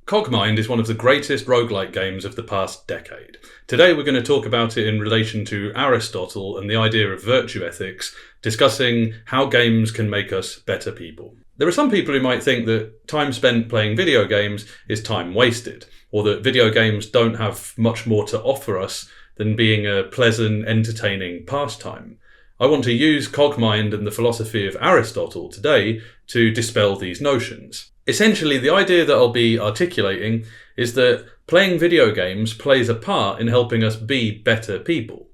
Cogmind is one of the greatest roguelike games of the past decade. Today we're going to talk about it in relation to Aristotle and the idea of virtue ethics, discussing how games can make us better people. There are some people who might think that time spent playing video games is time wasted, or that video games don't have much more to offer us than being a pleasant, entertaining pastime. I want to use Cogmind and the philosophy of Aristotle today to dispel these notions. Essentially, the idea that I'll be articulating is that playing video games plays a part in helping us be better people.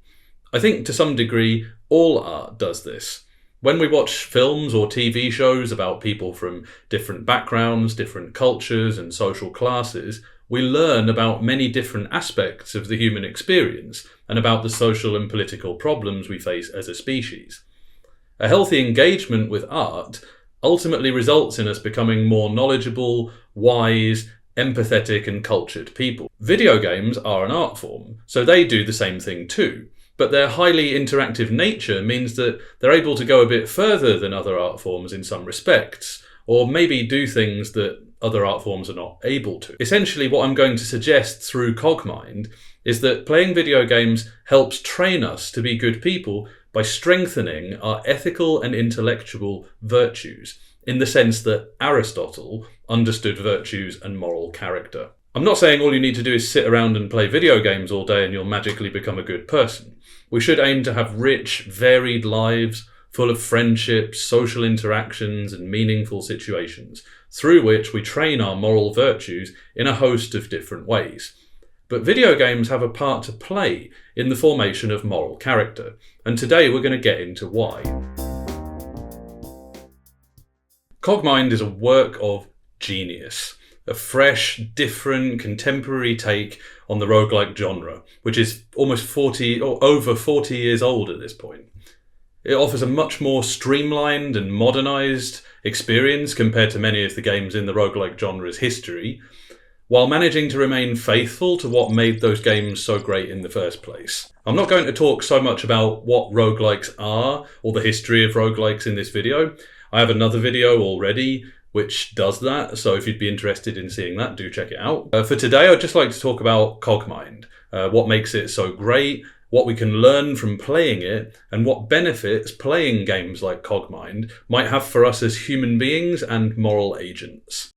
I think to some degree, all art does this. When we watch films or TV shows about people from different backgrounds, different cultures and social classes, we learn about many different aspects of the human experience and about the social and political problems we face as a species. A healthy engagement with art ultimately results in us becoming more knowledgeable, wise, empathetic and cultured people. Video games are an art form, so they do the same thing too. But their highly interactive nature means that they're able to go a bit further than other art forms in some respects, or maybe do things that other art forms are not able to. Essentially, what I'm going to suggest through Cogmind is that playing video games helps train us to be good people by strengthening our ethical and intellectual virtues, in the sense that Aristotle understood virtues and moral character. I'm not saying all you need to do is sit around and play video games all day and you'll magically become a good person. We should aim to have rich, varied lives, full of friendships, social interactions and meaningful situations, through which we train our moral virtues in a host of different ways. But video games have a part to play in the formation of moral character, and today we're going to get into why. Cogmind is a work of genius, a fresh, different, contemporary take on the roguelike genre, which is almost 40 or over 40 years old at this point. It offers a much more streamlined and modernised experience compared to many of the games in the roguelike genre's history, while managing to remain faithful to what made those games so great in the first place. I'm not going to talk so much about what roguelikes are or the history of roguelikes in this video. I have another video already which does that, so if you'd be interested in seeing that, do check it out. For today, I'd just like to talk about Cogmind, what makes it so great, what we can learn from playing it, and what benefits playing games like Cogmind might have for us as human beings and moral agents.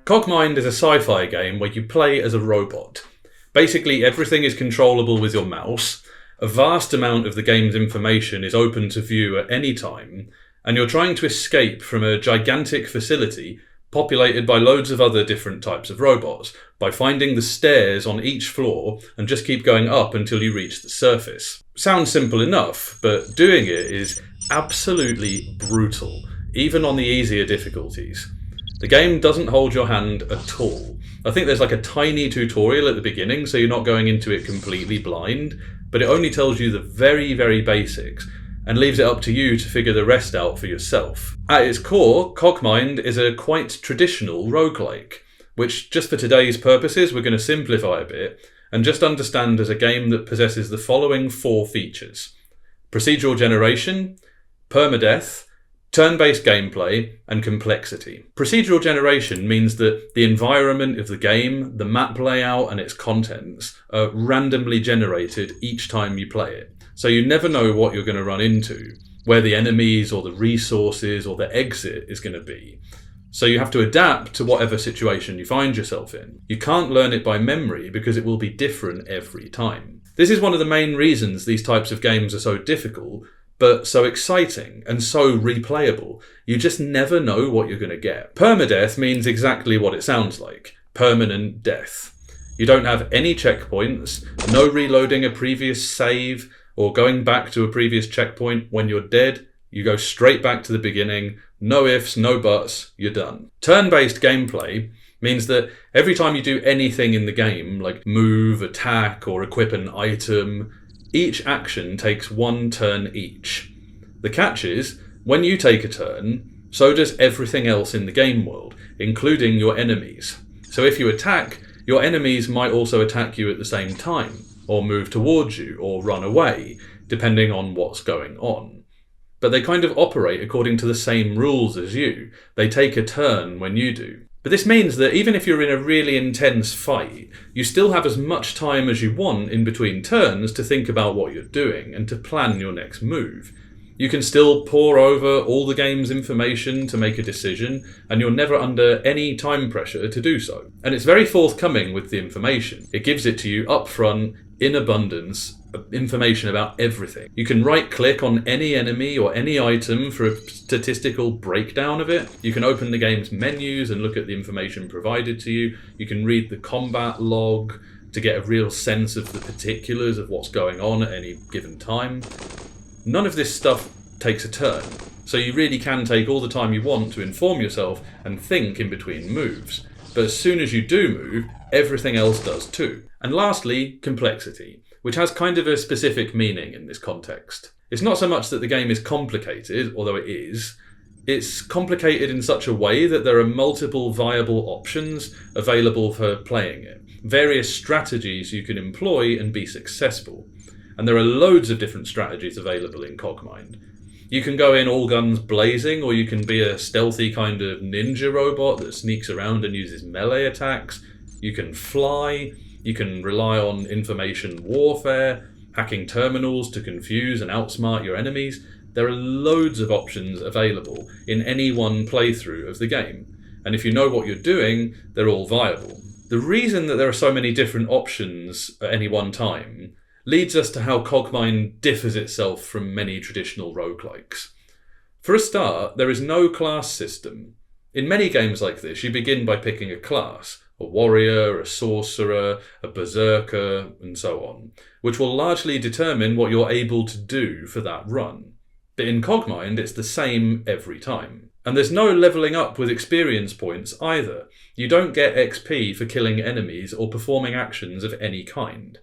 Cogmind is a sci-fi game where you play as a robot. Basically, everything is controllable with your mouse. A vast amount of the game's information is open to view at any time, and you're trying to escape from a gigantic facility populated by loads of other different types of robots by finding the stairs on each floor and just keep going up until you reach the surface. Sounds simple enough, but doing it is absolutely brutal, even on the easier difficulties. The game doesn't hold your hand at all. I think there's like a tiny tutorial at the beginning, so you're not going into it completely blind, but it only tells you the very, very basics and leaves it up to you to figure the rest out for yourself. At its core, Cogmind is a quite traditional roguelike, which just for today's purposes we're going to simplify a bit and just understand as a game that possesses the following 4 features: procedural generation, permadeath, turn-based gameplay, and complexity. Procedural generation means that the environment of the game, the map layout and its contents are randomly generated each time you play it. So you never know what you're going to run into, where the enemies or the resources or the exit is going to be. So you have to adapt to whatever situation you find yourself in. You can't learn it by memory because it will be different every time. This is one of the main reasons these types of games are so difficult, but so exciting and so replayable. You just never know what you're going to get. Permadeath means exactly what it sounds like: permanent death. You don't have any checkpoints, no reloading a previous save or going back to a previous checkpoint. When you're dead, you go straight back to the beginning, no ifs, no buts, you're done. Turn-based gameplay means that every time you do anything in the game, like move, attack or equip an item, each action takes 1 turn each. The catch is, when you take a turn, so does everything else in the game world, including your enemies. So if you attack, your enemies might also attack you at the same time, or move towards you, or run away, depending on what's going on. but they kind of operate according to the same rules as you. They take a turn when you do. But this means that even if you're in a really intense fight, you still have as much time as you want in between turns to think about what you're doing and to plan your next move. You can still pore over all the game's information to make a decision, and you're never under any time pressure to do so. And it's very forthcoming with the information. It gives it to you up front, in abundance, information about everything. You can right-click on any enemy or any item for a statistical breakdown of it. You can open the game's menus and look at the information provided to you. You can read the combat log to get a real sense of the particulars of what's going on at any given time. None of this stuff takes a turn, so you really can take all the time you want to inform yourself and think in between moves. But as soon as you do move, everything else does too. And lastly, complexity, which has kind of a specific meaning in this context. It's not so much that the game is complicated, although it is. It's complicated in such a way that there are multiple viable options available for playing it. Various strategies you can employ and be successful. And there are loads of different strategies available in Cogmind. You can go in all guns blazing, or you can be a stealthy kind of ninja robot that sneaks around and uses melee attacks. You can fly. You can rely on information warfare, hacking terminals to confuse and outsmart your enemies. There are loads of options available in any one playthrough of the game. And if you know what you're doing, they're all viable. The reason that there are so many different options at any one time leads us to how Cogmind differs itself from many traditional roguelikes. For a start, there is no class system. In many games like this, you begin by picking a class, a warrior, a sorcerer, a berserker, and so on, which will largely determine what you're able to do for that run. But in Cogmind, it's the same every time. And there's no levelling up with experience points either. You don't get XP for killing enemies or performing actions of any kind.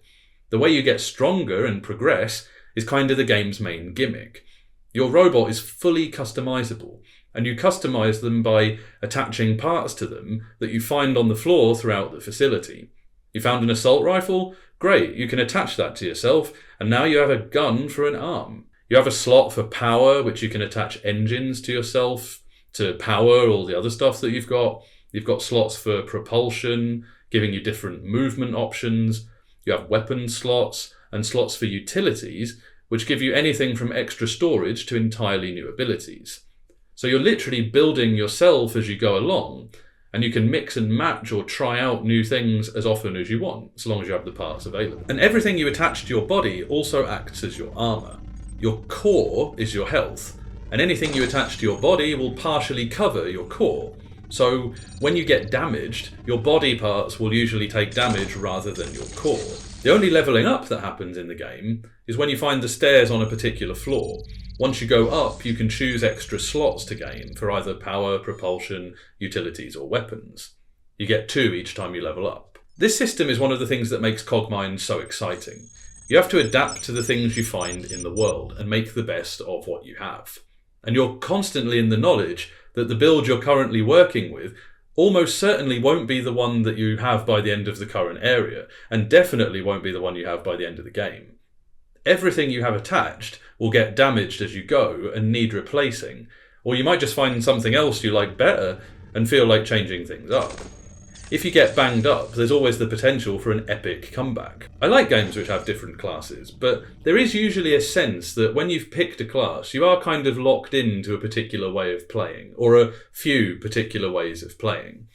The way you get stronger and progress is kind of the game's main gimmick. Your robot is fully customizable, and you customize them by attaching parts to them that you find on the floor throughout the facility. You found an assault rifle? Great, you can attach that to yourself, and now you have a gun for an arm. You have a slot for power, which you can attach engines to yourself to power all the other stuff that you've got. You've got slots for propulsion, giving you different movement options. You have weapon slots and slots for utilities, which give you anything from extra storage to entirely new abilities. So you're literally building yourself as you go along, and you can mix and match or try out new things as often as you want, as long as you have the parts available. And everything you attach to your body also acts as your armour. Your core is your health, and anything you attach to your body will partially cover your core. So when you get damaged, your body parts will usually take damage rather than your core. The only levelling up that happens in the game is when you find the stairs on a particular floor. Once you go up, you can choose extra slots to gain for either power, propulsion, utilities, or weapons. You get 2 each time you level up. This system is one of the things that makes Cogmind so exciting. You have to adapt to the things you find in the world and make the best of what you have. And you're constantly in the knowledge that the build you're currently working with almost certainly won't be the one that you have by the end of the current area, and definitely won't be the one you have by the end of the game. Everything you have attached will get damaged as you go and need replacing, or you might just find something else you like better and feel like changing things up. If you get banged up, there's always the potential for an epic comeback. I like games which have different classes, but there is usually a sense that when you've picked a class, you are kind of locked into a particular way of playing, or a few particular ways of playing.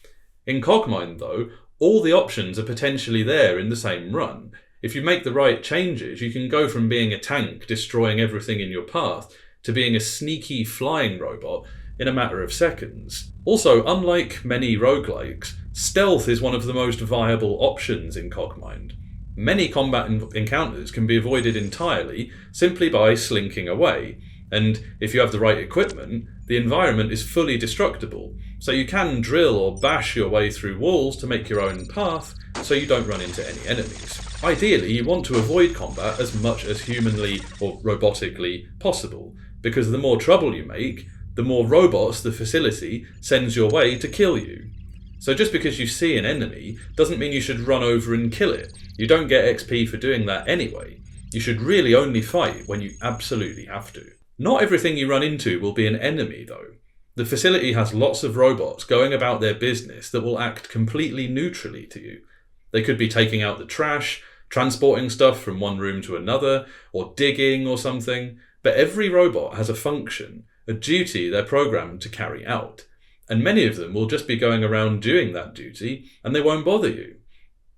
In Cogmind, though, all the options are potentially there in the same run. If you make the right changes, you can go from being a tank destroying everything in your path to being a sneaky flying robot in a matter of seconds. Also, unlike many roguelikes, stealth is one of the most viable options in Cogmind. Many combat encounters can be avoided entirely simply by slinking away, and if you have the right equipment, the environment is fully destructible, so you can drill or bash your way through walls to make your own path so you don't run into any enemies. Ideally, you want to avoid combat as much as humanly or robotically possible, because the more trouble you make, the more robots the facility sends your way to kill you. So just because you see an enemy doesn't mean you should run over and kill it. You don't get XP for doing that anyway. You should really only fight when you absolutely have to. Not everything you run into will be an enemy, though. The facility has lots of robots going about their business that will act completely neutrally to you. They could be taking out the trash, transporting stuff from one room to another, or digging or something, but every robot has a function, a duty they're programmed to carry out, and many of them will just be going around doing that duty, and they won't bother you.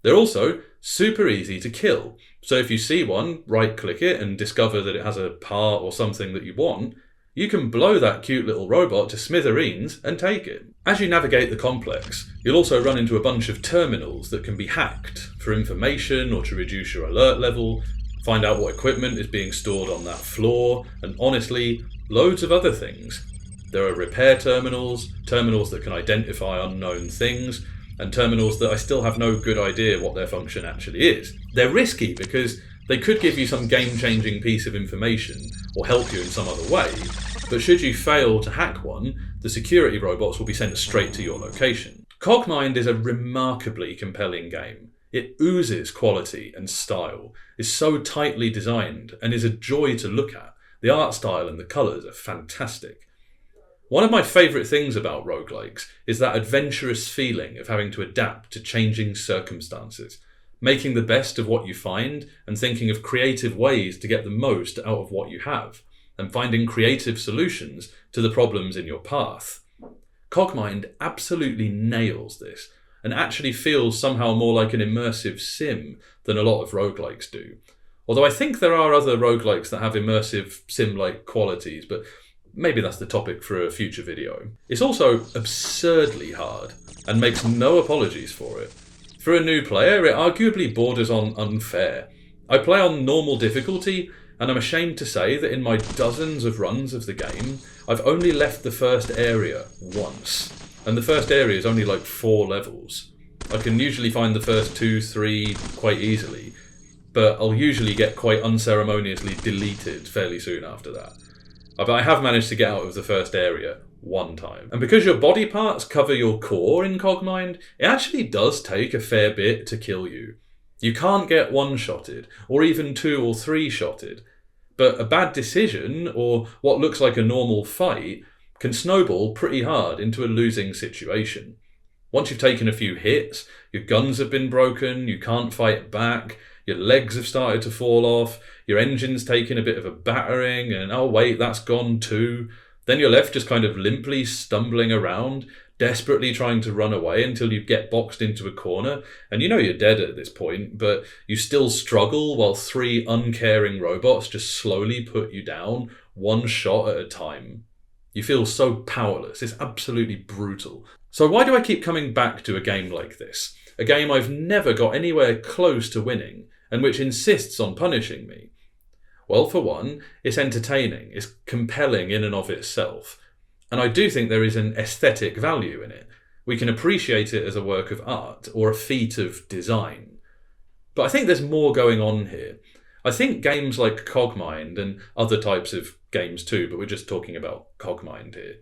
They're also super easy to kill, so if you see one, right-click it and discover that it has a part or something that you want, you can blow that cute little robot to smithereens and take it. As you navigate the complex, you'll also run into a bunch of terminals that can be hacked for information or to reduce your alert level, find out what equipment is being stored on that floor, and honestly, loads of other things. There are repair terminals, terminals that can identify unknown things, and terminals that I still have no good idea what their function actually is. They're risky because they could give you some game-changing piece of information or help you in some other way, but should you fail to hack one, the security robots will be sent straight to your location. Cogmind is a remarkably compelling game. It oozes quality and style, is so tightly designed, and is a joy to look at. The art style and the colours are fantastic. One of my favourite things about roguelikes is that adventurous feeling of having to adapt to changing circumstances, making the best of what you find and thinking of creative ways to get the most out of what you have, and finding creative solutions to the problems in your path. Cogmind absolutely nails this, and actually feels somehow more like an immersive sim than a lot of roguelikes do. Although I think there are other roguelikes that have immersive sim-like qualities, but maybe that's the topic for a future video. It's also absurdly hard, and makes no apologies for it. For a new player, it arguably borders on unfair. I play on normal difficulty, and I'm ashamed to say that in my dozens of runs of the game, I've only left the first area once. And the first area is only like 4 levels. I can usually find the first 2, 3 quite easily, but I'll usually get quite unceremoniously deleted fairly soon after that. But I have managed to get out of the first area one time. And because your body parts cover your core in Cogmind, it actually does take a fair bit to kill you. You can't get one-shotted, or even 2 or 3-shotted, but a bad decision, or what looks like a normal fight, can snowball pretty hard into a losing situation. Once you've taken a few hits, your guns have been broken, you can't fight back, your legs have started to fall off, your engine's taken a bit of a battering, and oh wait, that's gone too. Then you're left just kind of limply stumbling around, desperately trying to run away until you get boxed into a corner, and you know you're dead at this point, but you still struggle while 3 uncaring robots just slowly put you down, one shot at a time. You feel so powerless, it's absolutely brutal. So why do I keep coming back to a game like this? A game I've never got anywhere close to winning, and which insists on punishing me? Well, for one, it's entertaining, it's compelling in and of itself, and I do think there is an aesthetic value in it. We can appreciate it as a work of art, or a feat of design. But I think there's more going on here. I think games like Cogmind, and other types of games too, but we're just talking about Cogmind here.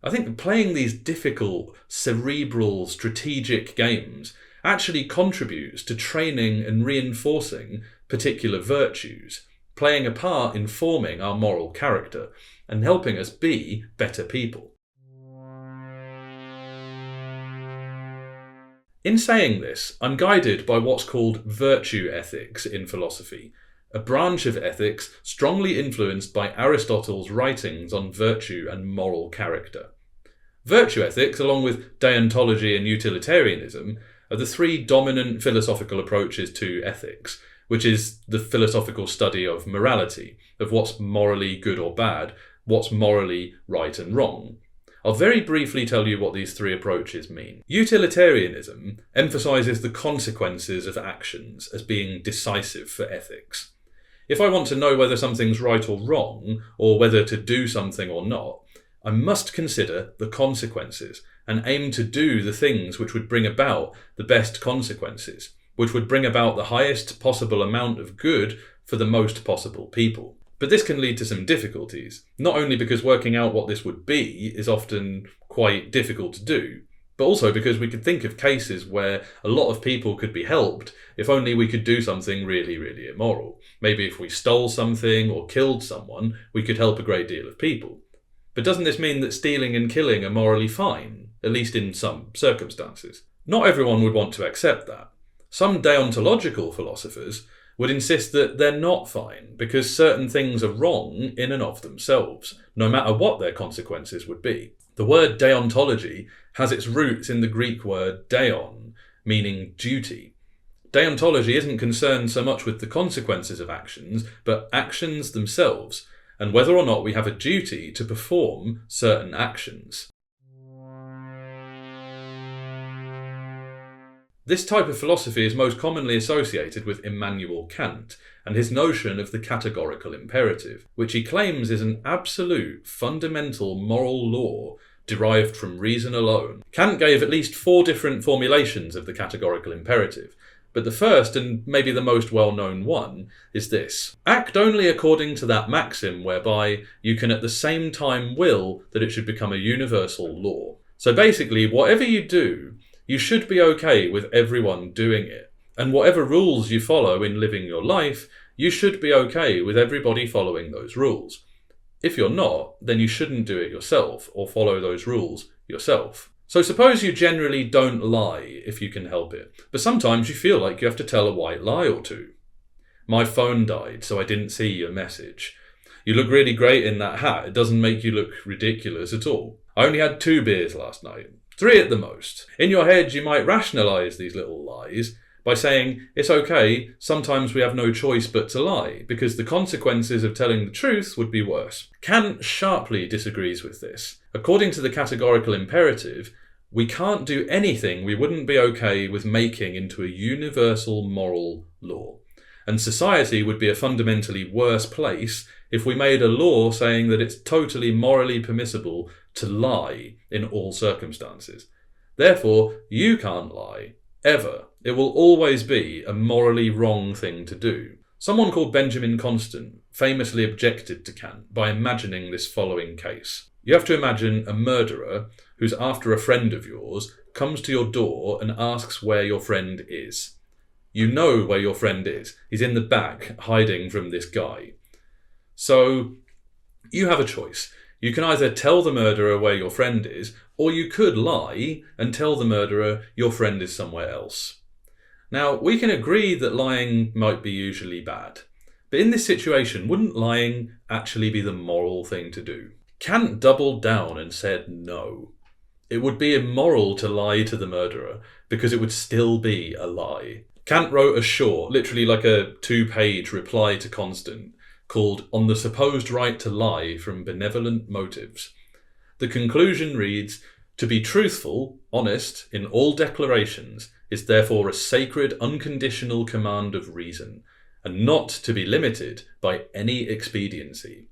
I think playing these difficult, cerebral, strategic games actually contributes to training and reinforcing particular virtues, playing a part in forming our moral character and helping us be better people. In saying this, I'm guided by what's called virtue ethics in philosophy, a branch of ethics strongly influenced by Aristotle's writings on virtue and moral character. Virtue ethics, along with deontology and utilitarianism, are the 3 dominant philosophical approaches to ethics, which is the philosophical study of morality, of what's morally good or bad, what's morally right and wrong. I'll very briefly tell you what these 3 approaches mean. Utilitarianism emphasises the consequences of actions as being decisive for ethics. If I want to know whether something's right or wrong, or whether to do something or not, I must consider the consequences and aim to do the things which would bring about the best consequences, which would bring about the highest possible amount of good for the most possible people. But this can lead to some difficulties, not only because working out what this would be is often quite difficult to do, but also because we could think of cases where a lot of people could be helped if only we could do something really, really immoral. Maybe if we stole something or killed someone, we could help a great deal of people. But doesn't this mean that stealing and killing are morally fine, at least in some circumstances? Not everyone would want to accept that. Some deontological philosophers would insist that they're not fine because certain things are wrong in and of themselves, no matter what their consequences would be. The word deontology has its roots in the Greek word deon, meaning duty. Deontology isn't concerned so much with the consequences of actions, but actions themselves, and whether or not we have a duty to perform certain actions. This type of philosophy is most commonly associated with Immanuel Kant and his notion of the categorical imperative, which he claims is an absolute, fundamental moral law derived from reason alone. Kant gave at least 4 different formulations of the categorical imperative, but the first, and maybe the most well-known one, is this: act only according to that maxim whereby you can at the same time will that it should become a universal law. So basically, whatever you do, you should be okay with everyone doing it. And whatever rules you follow in living your life, you should be okay with everybody following those rules. If you're not, then you shouldn't do it yourself or follow those rules yourself. So suppose you generally don't lie if you can help it, but sometimes you feel like you have to tell a white lie or two. My phone died, so I didn't see your message. You look really great in that hat. It doesn't make you look ridiculous at all. I only had 2 beers last night. 3 at the most. In your head, you might rationalise these little lies by saying, it's okay, sometimes we have no choice but to lie, because the consequences of telling the truth would be worse. Kant sharply disagrees with this. According to the categorical imperative, we can't do anything we wouldn't be okay with making into a universal moral law. And society would be a fundamentally worse place if we made a law saying that it's totally morally permissible to lie in all circumstances. Therefore, you can't lie, ever. It will always be a morally wrong thing to do. Someone called Benjamin Constant famously objected to Kant by imagining this following case. You have to imagine a murderer who's after a friend of yours comes to your door and asks where your friend is. You know where your friend is. He's in the back, hiding from this guy. So, you have a choice. You can either tell the murderer where your friend is, or you could lie and tell the murderer your friend is somewhere else. Now, we can agree that lying might be usually bad, but in this situation, wouldn't lying actually be the moral thing to do? Kant doubled down and said no. It would be immoral to lie to the murderer because it would still be a lie. Kant wrote a short, literally like a 2-page reply to Constant, called On the Supposed Right to Lie from Benevolent Motives. The conclusion reads, to be truthful, honest, in all declarations is therefore a sacred, unconditional command of reason, and not to be limited by any expediency.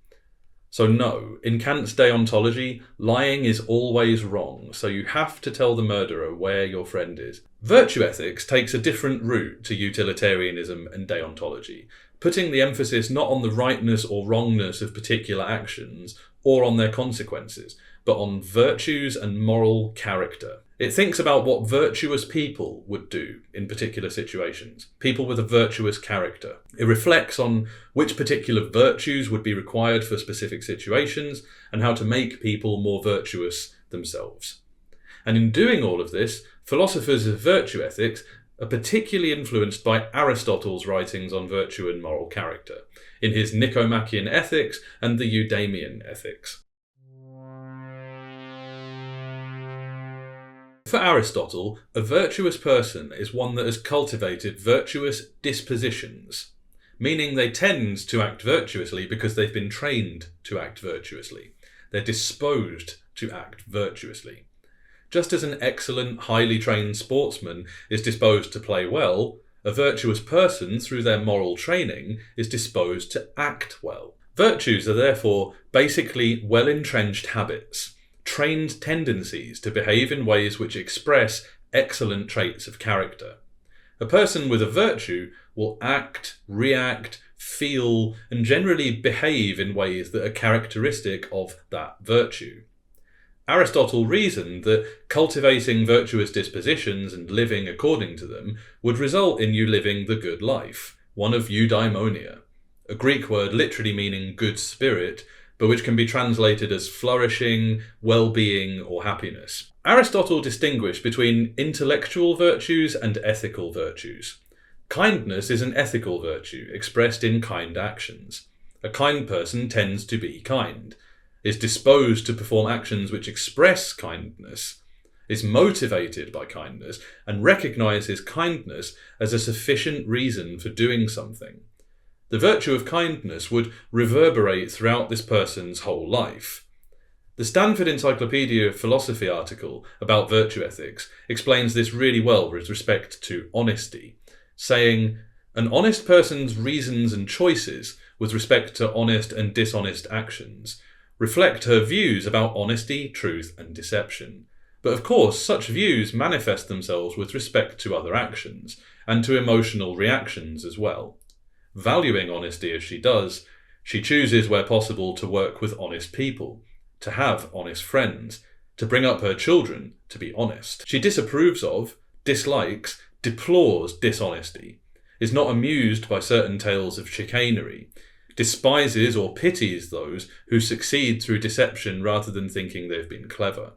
So no, in Kant's deontology, lying is always wrong, so you have to tell the murderer where your friend is. Virtue ethics takes a different route to utilitarianism and deontology, putting the emphasis not on the rightness or wrongness of particular actions or on their consequences, but on virtues and moral character. It thinks about what virtuous people would do in particular situations, people with a virtuous character. It reflects on which particular virtues would be required for specific situations and how to make people more virtuous themselves. And in doing all of this, philosophers of virtue ethics are particularly influenced by Aristotle's writings on virtue and moral character, in his Nicomachean Ethics and the Eudemian Ethics. For Aristotle, a virtuous person is one that has cultivated virtuous dispositions, meaning they tend to act virtuously because they've been trained to act virtuously. They're disposed to act virtuously. Just as an excellent, highly trained sportsman is disposed to play well, a virtuous person, through their moral training, is disposed to act well. Virtues are therefore basically well-entrenched habits, trained tendencies to behave in ways which express excellent traits of character. A person with a virtue will act, react, feel, and generally behave in ways that are characteristic of that virtue. Aristotle reasoned that cultivating virtuous dispositions and living according to them would result in you living the good life, one of eudaimonia, a Greek word literally meaning good spirit, but which can be translated as flourishing, well-being, or happiness. Aristotle distinguished between intellectual virtues and ethical virtues. Kindness is an ethical virtue expressed in kind actions. A kind person tends to be kind, is disposed to perform actions which express kindness, is motivated by kindness, and recognizes kindness as a sufficient reason for doing something. The virtue of kindness would reverberate throughout this person's whole life. The Stanford Encyclopedia of Philosophy article about virtue ethics explains this really well with respect to honesty, saying, "An honest person's reasons and choices with respect to honest and dishonest actions reflect her views about honesty, truth, and deception. But of course, such views manifest themselves with respect to other actions, and to emotional reactions as well. Valuing honesty as she does, she chooses where possible to work with honest people, to have honest friends, to bring up her children to be honest. She disapproves of, dislikes, deplores dishonesty, is not amused by certain tales of chicanery, despises or pities those who succeed through deception rather than thinking they've been clever,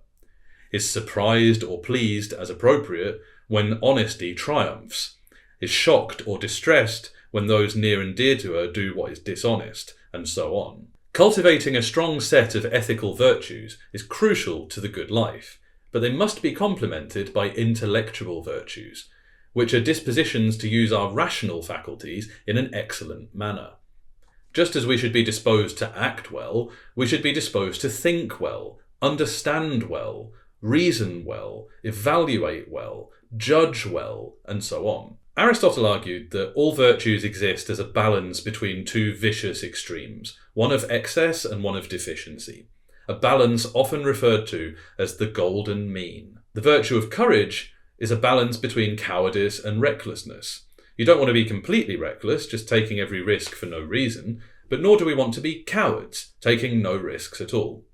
is surprised or pleased as appropriate when honesty triumphs, is shocked or distressed when those near and dear to her do what is dishonest, and so on." Cultivating a strong set of ethical virtues is crucial to the good life, but they must be complemented by intellectual virtues, which are dispositions to use our rational faculties in an excellent manner. Just as we should be disposed to act well, we should be disposed to think well, understand well, reason well, evaluate well, judge well, and so on. Aristotle argued that all virtues exist as a balance between two vicious extremes, one of excess and one of deficiency, a balance often referred to as the golden mean. The virtue of courage is a balance between cowardice and recklessness. You don't want to be completely reckless, just taking every risk for no reason, but nor do we want to be cowards, taking no risks at all.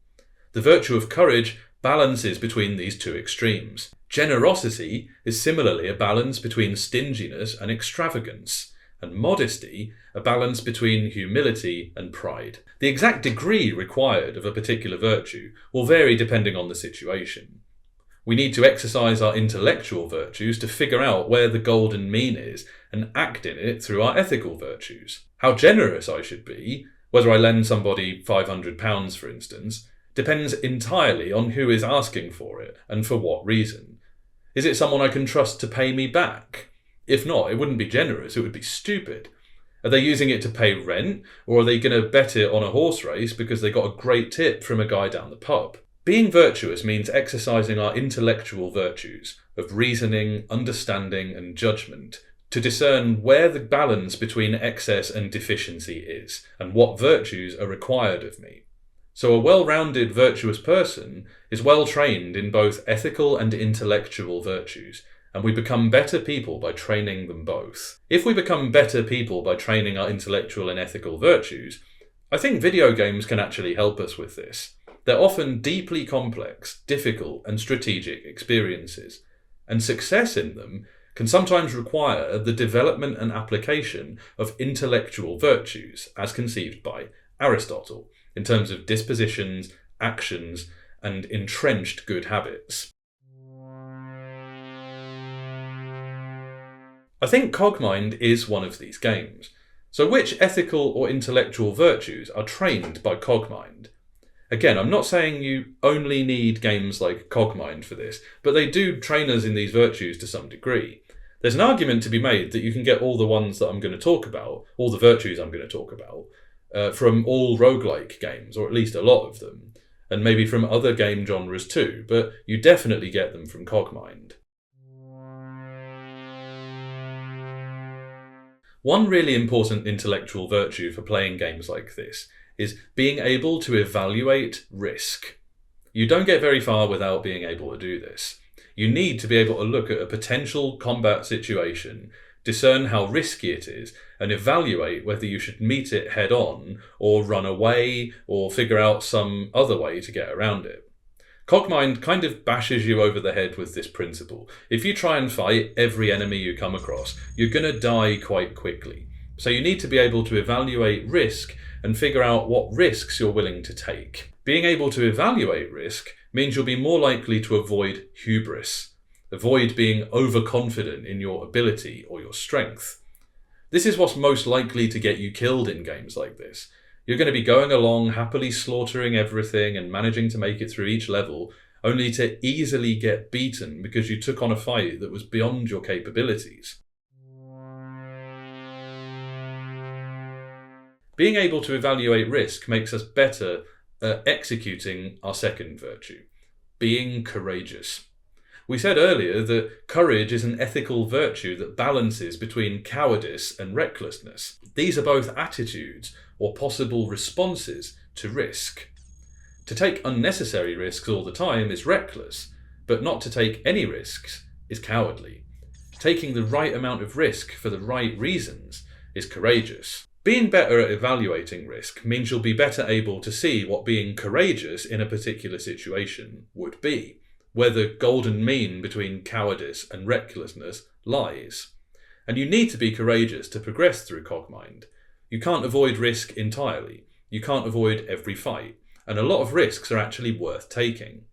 The virtue of courage balances between these two extremes. Generosity is similarly a balance between stinginess and extravagance, and modesty a balance between humility and pride. The exact degree required of a particular virtue will vary depending on the situation. We need to exercise our intellectual virtues to figure out where the golden mean is and act in it through our ethical virtues. How generous I should be, whether I lend somebody £500 for instance, depends entirely on who is asking for it and for what reason. Is it someone I can trust to pay me back? If not, it wouldn't be generous, it would be stupid. Are they using it to pay rent, or are they going to bet it on a horse race because they got a great tip from a guy down the pub? Being virtuous means exercising our intellectual virtues of reasoning, understanding, and judgment to discern where the balance between excess and deficiency is, and what virtues are required of me. So a well-rounded virtuous person is well trained in both ethical and intellectual virtues, and we become better people by training them both. If we become better people by training our intellectual and ethical virtues, I think video games can actually help us with this. They're often deeply complex, difficult, and strategic experiences, and success in them can sometimes require the development and application of intellectual virtues as conceived by Aristotle, in terms of dispositions, actions, and entrenched good habits. I think Cogmind is one of these games. So which ethical or intellectual virtues are trained by Cogmind? Again, I'm not saying you only need games like Cogmind for this, but they do train us in these virtues to some degree. There's an argument to be made that you can get all the ones that I'm going to talk about, all the virtues I'm going to talk about, from all roguelike games, or at least a lot of them, and maybe from other game genres too, but you definitely get them from Cogmind. One really important intellectual virtue for playing games like this is being able to evaluate risk. You don't get very far without being able to do this. You need to be able to look at a potential combat situation, discern how risky it is, and evaluate whether you should meet it head on, or run away, or figure out some other way to get around it. Cogmind kind of bashes you over the head with this principle. If you try and fight every enemy you come across, you're going to die quite quickly. So you need to be able to evaluate risk and figure out what risks you're willing to take. Being able to evaluate risk means you'll be more likely to avoid hubris. Avoid being overconfident in your ability or your strength. This is what's most likely to get you killed in games like this. You're going to be going along, happily slaughtering everything and managing to make it through each level, only to easily get beaten because you took on a fight that was beyond your capabilities. Being able to evaluate risk makes us better at executing our second virtue, being courageous. We said earlier that courage is an ethical virtue that balances between cowardice and recklessness. These are both attitudes or possible responses to risk. To take unnecessary risks all the time is reckless, but not to take any risks is cowardly. Taking the right amount of risk for the right reasons is courageous. Being better at evaluating risk means you'll be better able to see what being courageous in a particular situation would be, where the golden mean between cowardice and recklessness lies. And you need to be courageous to progress through Cogmind. You can't avoid risk entirely. You can't avoid every fight. And a lot of risks are actually worth taking.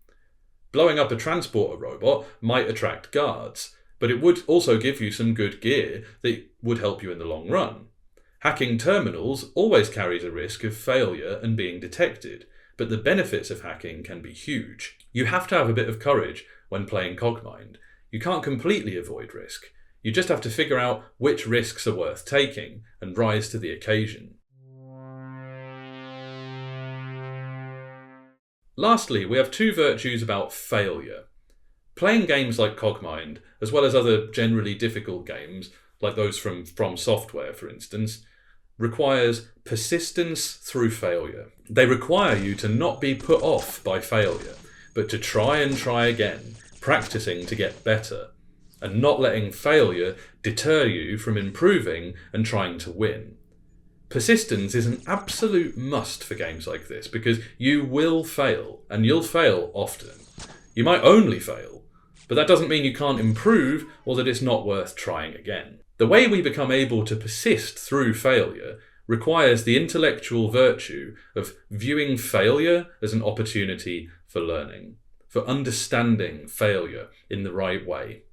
Blowing up a transporter robot might attract guards, but it would also give you some good gear that would help you in the long run. Hacking terminals always carries a risk of failure and being detected, but the benefits of hacking can be huge. You have to have a bit of courage when playing Cogmind. You can't completely avoid risk. You just have to figure out which risks are worth taking and rise to the occasion. Lastly, we have two virtues about failure. Playing games like Cogmind, as well as other generally difficult games, like those from Software for instance, requires persistence through failure. They require you to not be put off by failure, but to try and try again, practicing to get better, and not letting failure deter you from improving and trying to win. Persistence is an absolute must for games like this because you will fail, and you'll fail often. You might only fail, but that doesn't mean you can't improve or that it's not worth trying again. The way we become able to persist through failure requires the intellectual virtue of viewing failure as an opportunity for learning, for understanding failure in the right way.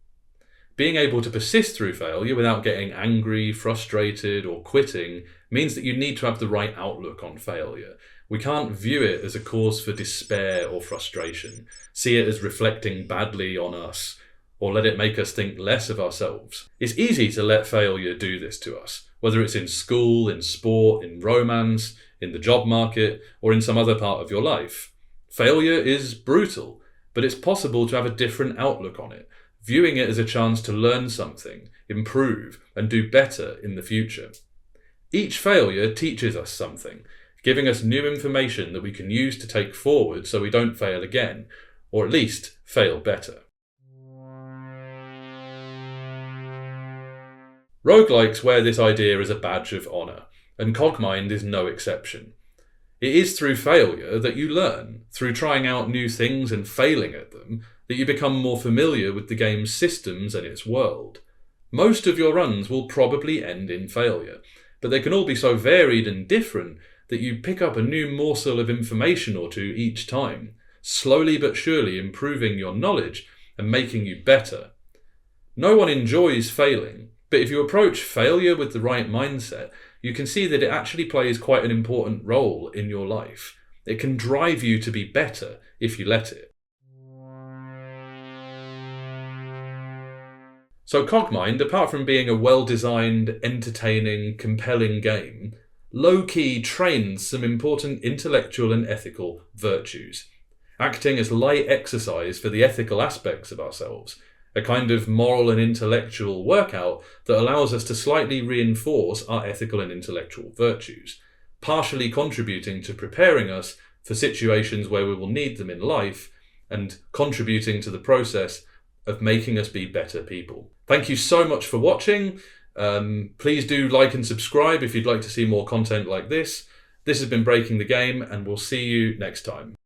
Being able to persist through failure without getting angry, frustrated, or quitting means that you need to have the right outlook on failure. We can't view it as a cause for despair or frustration, see it as reflecting badly on us, or let it make us think less of ourselves. It's easy to let failure do this to us, whether it's in school, in sport, in romance, in the job market, or in some other part of your life. Failure is brutal, but it's possible to have a different outlook on it, viewing it as a chance to learn something, improve, and do better in the future. Each failure teaches us something, giving us new information that we can use to take forward so we don't fail again, or at least fail better. Roguelikes wear this idea as a badge of honour, and Cogmind is no exception. It is through failure that you learn, through trying out new things and failing at them, that you become more familiar with the game's systems and its world. Most of your runs will probably end in failure, but they can all be so varied and different that you pick up a new morsel of information or two each time, slowly but surely improving your knowledge and making you better. No one enjoys failing, but if you approach failure with the right mindset, you can see that it actually plays quite an important role in your life. It can drive you to be better if you let it. So Cogmind, apart from being a well-designed, entertaining, compelling game, low-key trains some important intellectual and ethical virtues, acting as light exercise for the ethical aspects of ourselves, a kind of moral and intellectual workout that allows us to slightly reinforce our ethical and intellectual virtues, partially contributing to preparing us for situations where we will need them in life and contributing to the process of making us be better people. Thank you so much for watching. Please do like and subscribe if you'd like to see more content like this. This has been Breaking the Game, and we'll see you next time.